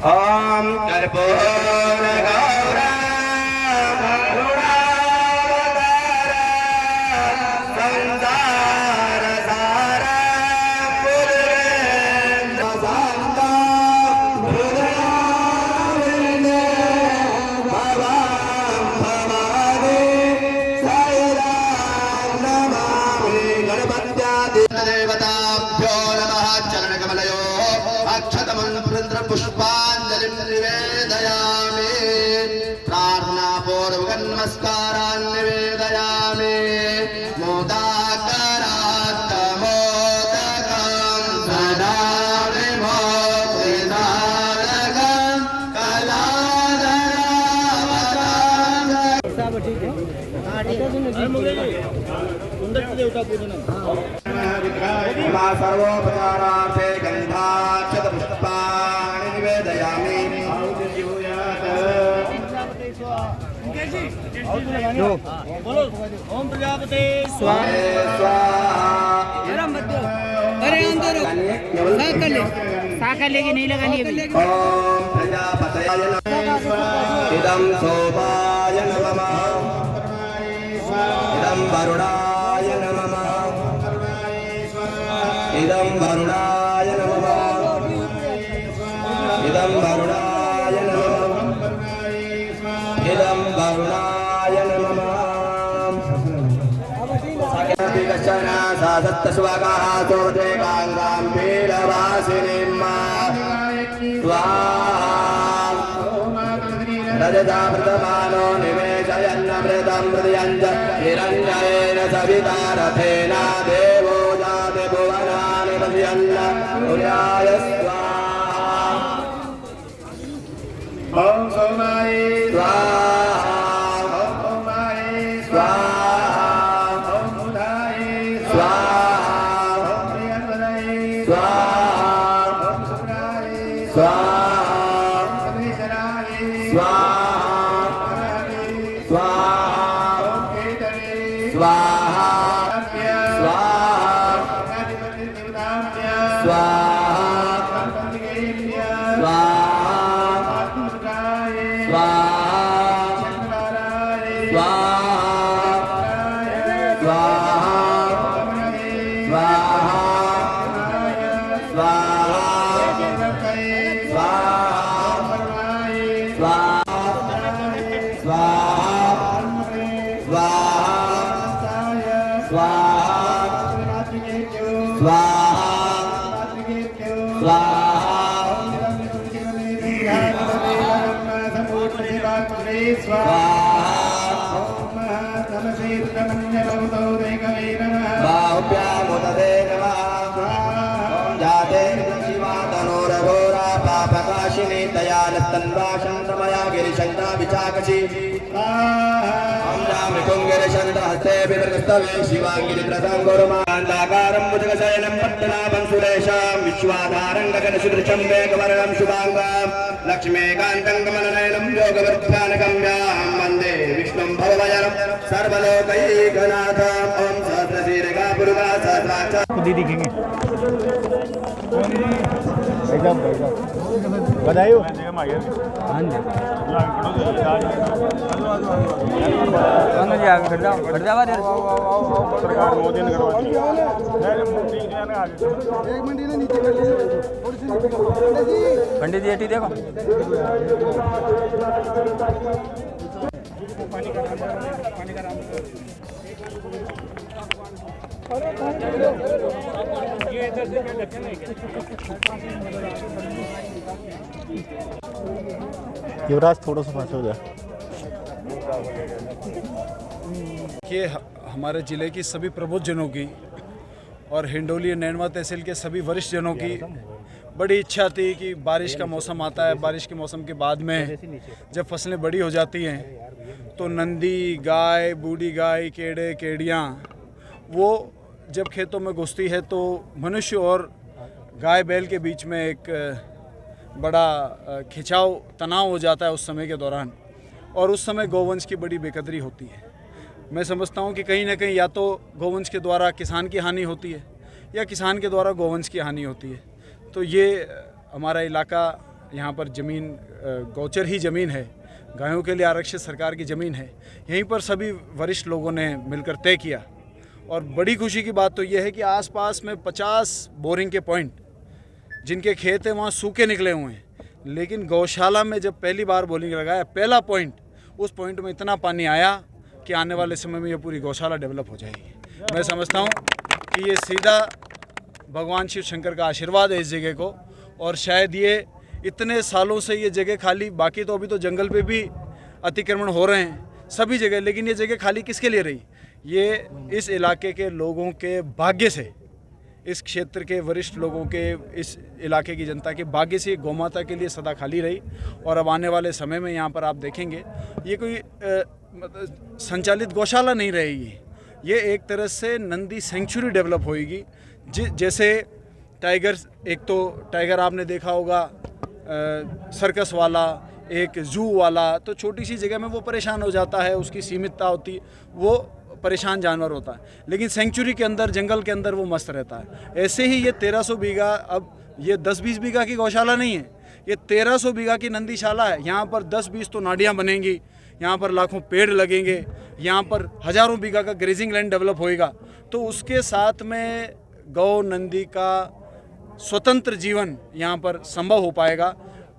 ओम कर्पूर गौरा संसार सारा देवताभ्यो नमः चरणकमलयो अक्षतमन्त्र पुष्पाञ्जलिं निवेदयामि प्रार्थना पूर्वक नमस्कारान् निवेदयामि मोदाकरात् मोदकं सदा विमोक्तिदायकं कलाधरावतारम् सर्वोपचारार्थे गन्धाक्षत पुष्पाणि निवेदयामि ओम प्रजापते स्वाहा अरे अंदर साकर लेके नहीं लगानी अभी। ओम प्रजापतये नमः इदं सोमाय नमः इदं वरुणाय नमः इदं वरुणाय नमः इदं वरुणाय नमः इदं वरुणाय नमः सकलपि कश्चन सा सप्तस्वगाः सोते काङ्गां पीडवासिनीं स्वाहा रजता प्रथमानो निवेशयन्नमृतं मृदयञ्च हिरण्येन सविता रथेन देवो जाते भुवनानि पश्यन्न उर्याय स्वाहा ॐ सोमाय स्वाहा ॐ सोमाय स्वाहा ॐ बुधाय स्वाहा ॐ प्रियंवदाय स्वाहा ॐ शुक्राय स्वाहा तन्वाशंतमया गिरिशंता विचाकशी ओम जामृकुंगिरिशंतहस्ते विप्रस्तवे शिवांगिरित्रसं गुरुमान्दाकारं भुजगशयनं पद्मनाभं सुरेशं विश्वाधारं गगनसुदृशं मेघवर्णं शुभांगं लक्ष्मीकान्तं कमलनयनं योगवृद्ध्यानगम्यां वन्दे विष्णुं भवभयं सर्वलोकैकनाथं ओम सहस्रशीर्षा पुरुषा सहस्राक्ष दीदी दिखेंगे एकदम बधाई सरकार मोदी ने पंडित जी एटी देखो पानी का युवराज थोड़ा सा पास हो जाए। ये हमारे ज़िले की सभी प्रबुद्धजनों की और हिंडोली नैनवा तहसील के सभी वरिष्ठ जनों की बड़ी इच्छा थी कि बारिश का मौसम आता है, बारिश के मौसम के बाद में जब फसलें बड़ी हो जाती हैं तो नंदी गाय, बूढ़ी गाय, केड़े केड़ियाँ वो जब खेतों में घुसती है तो मनुष्य और गाय बैल के बीच में एक बड़ा खिंचाव तनाव हो जाता है उस समय के दौरान, और उस समय गौवंश की बड़ी बेकदरी होती है। मैं समझता हूँ कि कहीं ना कहीं या तो गौवंश के द्वारा किसान की हानि होती है या किसान के द्वारा गौवंश की हानि होती है। तो ये हमारा इलाका, यहाँ पर ज़मीन गौचर ही ज़मीन है, गायों के लिए आरक्षित सरकार की ज़मीन है। यहीं पर सभी वरिष्ठ लोगों ने मिलकर तय किया, और बड़ी खुशी की बात तो ये है कि आसपास में 50 बोरिंग के पॉइंट जिनके खेत हैं वहाँ सूखे निकले हुए हैं, लेकिन गौशाला में जब पहली बार बोरिंग लगाया, पहला पॉइंट, उस पॉइंट में इतना पानी आया कि आने वाले समय में ये पूरी गौशाला डेवलप हो जाएगी। मैं समझता हूँ कि ये सीधा भगवान शिव शंकर का आशीर्वाद है इस जगह को, और शायद ये इतने सालों से ये जगह खाली, बाकी तो अभी तो जंगल पे भी अतिक्रमण हो रहे हैं सभी जगह, लेकिन ये जगह खाली किसके लिए रही? ये इस इलाके के लोगों के भाग्य से, इस क्षेत्र के वरिष्ठ लोगों के, इस इलाके की जनता के भाग्य से गौमाता के लिए सदा खाली रही। और अब आने वाले समय में यहाँ पर आप देखेंगे ये कोई संचालित गौशाला नहीं रहेगी, ये एक तरह से नंदी सेंचुरी डेवलप होएगी। जैसे टाइगर, एक तो टाइगर आपने देखा होगा सर्कस वाला, एक जू वाला, तो छोटी सी जगह में वो परेशान हो जाता है, उसकी सीमितता होती है, वो परेशान जानवर होता है, लेकिन सेंचुरी के अंदर, जंगल के अंदर वो मस्त रहता है। ऐसे ही ये 1300 बीघा, अब ये 10-20 बीघा की गौशाला नहीं है, ये 1300 बीघा की नंदीशाला है। यहाँ पर 10-20 तो नाडियाँ बनेंगी, यहाँ पर लाखों पेड़ लगेंगे, यहाँ पर हज़ारों बीघा का ग्रेजिंग लैंड डेवलप होएगा। तो उसके साथ में गौ नंदी का स्वतंत्र जीवन यहाँ पर संभव हो पाएगा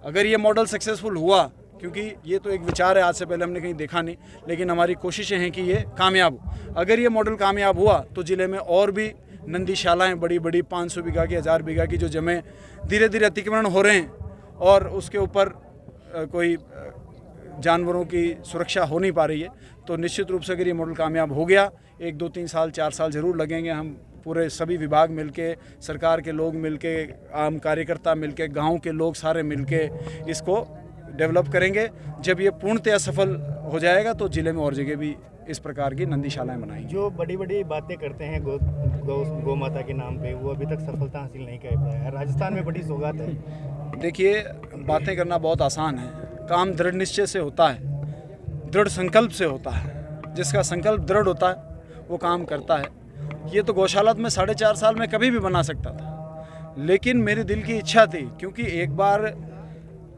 अगर ये मॉडल सक्सेसफुल हुआ, क्योंकि ये तो एक विचार है, आज से पहले हमने कहीं देखा नहीं, लेकिन हमारी कोशिशें हैं कि ये कामयाब हो। अगर ये मॉडल कामयाब हुआ तो ज़िले में और भी नंदीशालाएँ बड़ी बड़ी 500 बीघा की, 1000 बीघा की जो जमें धीरे धीरे अतिक्रमण हो रहे हैं और उसके ऊपर कोई जानवरों की सुरक्षा हो नहीं पा रही है, तो निश्चित रूप से अगर ये मॉडल कामयाब हो गया, 1, 2, 3 साल, 4 साल ज़रूर लगेंगे। हम पूरे सभी विभाग मिलके, सरकार के लोग मिलके, आम कार्यकर्ता मिलके, गांव के लोग सारे मिलके इसको डेवलप करेंगे। जब ये पूर्णतया सफल हो जाएगा तो ज़िले में और जगह भी इस प्रकार की नंदीशालाएँ बनाएंगे। जो बड़ी बड़ी बातें करते हैं गौ माता के नाम पे, वो अभी तक सफलता हासिल नहीं कर पाया है। राजस्थान में बड़ी सौगात है। देखिए, बातें करना बहुत आसान है, काम दृढ़ निश्चय से होता है, दृढ़ संकल्प से होता है। जिसका संकल्प दृढ़ होता है वो काम करता है। ये तो गौशाला में 4.5 साल में कभी भी बना सकता था, लेकिन मेरे दिल की इच्छा थी, क्योंकि एक बार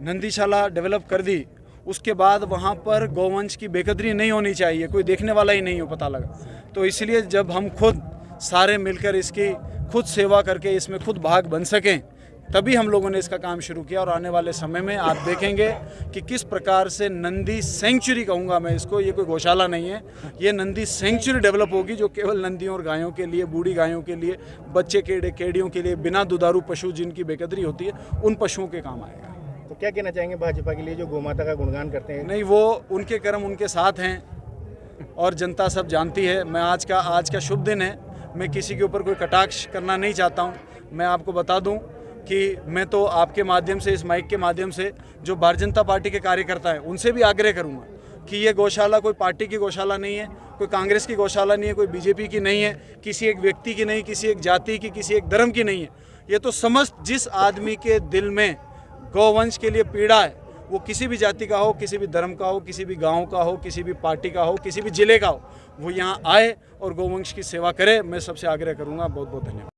नंदीशाला डेवलप कर दी, उसके बाद वहाँ पर गौवंश की बेकदरी नहीं होनी चाहिए, कोई देखने वाला ही नहीं हो, पता लगा। तो इसलिए जब हम खुद सारे मिलकर इसकी खुद सेवा करके इसमें खुद भाग बन सकें, तभी हम लोगों ने इसका काम शुरू किया। और आने वाले समय में आप देखेंगे कि किस प्रकार से नंदी सेंचुरी कहूँगा मैं इसको, ये कोई गौशाला नहीं है, ये नंदी सेंचुरी डेवलप होगी, जो केवल नंदियों और गायों के लिए, बूढ़ी गायों के लिए, बच्चे केड़ियों के लिए, बिना दुधारू पशु जिनकी बेकदरी होती है, उन पशुओं के काम आएगा। तो क्या कहना चाहेंगे भाजपा के लिए जो गौमाता का गुणगान करते हैं? नहीं, वो उनके कर्म उनके साथ हैं और जनता सब जानती है। मैं आज का शुभ दिन है, मैं किसी के ऊपर कोई कटाक्ष करना नहीं चाहता हूँ। मैं आपको बता दूँ कि मैं तो आपके माध्यम से, इस माइक के माध्यम से, जो भारतीय जनता पार्टी के कार्यकर्ता हैं उनसे भी आग्रह करूंगा कि ये गौशाला कोई पार्टी की गौशाला नहीं है, कोई कांग्रेस की गौशाला नहीं है, कोई बीजेपी की नहीं है, किसी एक व्यक्ति की नहीं, किसी एक जाति की, किसी एक धर्म की नहीं है। ये तो समस्त जिस आदमी के दिल में गौवंश के लिए पीड़ा है, वो किसी भी जाति का हो, किसी भी धर्म का हो, किसी भी गाँव का हो, किसी भी पार्टी का हो, किसी भी जिले का हो, वो यहाँ आए और गौवंश की सेवा करे। मैं सबसे आग्रह करूँगा। बहुत बहुत धन्यवाद।